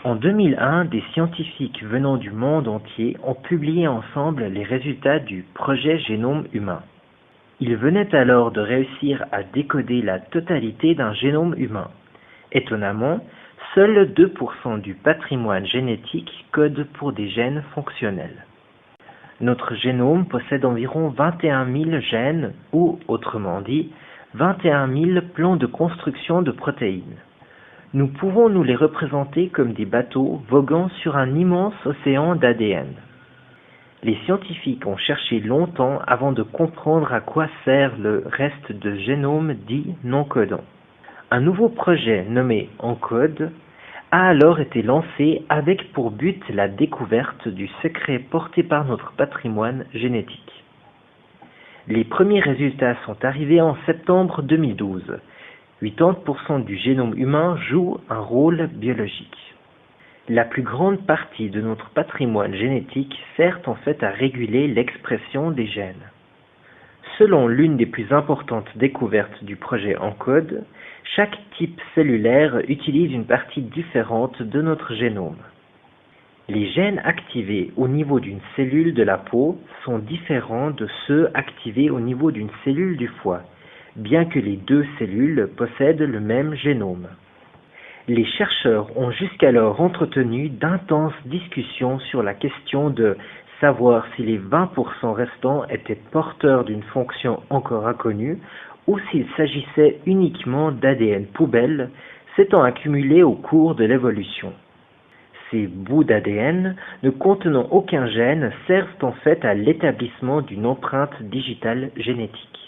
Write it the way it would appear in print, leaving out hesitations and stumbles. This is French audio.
En 2001, des scientifiques venant du monde entier ont publié ensemble les résultats du projet Génome humain. Ils venaient alors de réussir à décoder la totalité d'un génome humain. Étonnamment, seuls 2% du patrimoine génétique code pour des gènes fonctionnels. Notre génome possède environ 21 000 gènes ou, autrement dit, 21 000 plans de construction de protéines. Nous pouvons nous les représenter comme des bateaux voguant sur un immense océan d'ADN. Les scientifiques ont cherché longtemps avant de comprendre à quoi sert le reste de génome dit non codant. Un nouveau projet nommé ENCODE a alors été lancé avec pour but la découverte du secret porté par notre patrimoine génétique. Les premiers résultats sont arrivés en septembre 2012. 80% du génome humain joue un rôle biologique. La plus grande partie de notre patrimoine génétique sert en fait à réguler l'expression des gènes. Selon l'une des plus importantes découvertes du projet ENCODE, chaque type cellulaire utilise une partie différente de notre génome. Les gènes activés au niveau d'une cellule de la peau sont différents de ceux activés au niveau d'une cellule du foie, bien que les deux cellules possèdent le même génome. Les chercheurs ont jusqu'alors entretenu d'intenses discussions sur la question de savoir si les 20% restants étaient porteurs d'une fonction encore inconnue ou s'il s'agissait uniquement d'ADN poubelle s'étant accumulé au cours de l'évolution. Ces bouts d'ADN ne contenant aucun gène servent en fait à l'établissement d'une empreinte digitale génétique.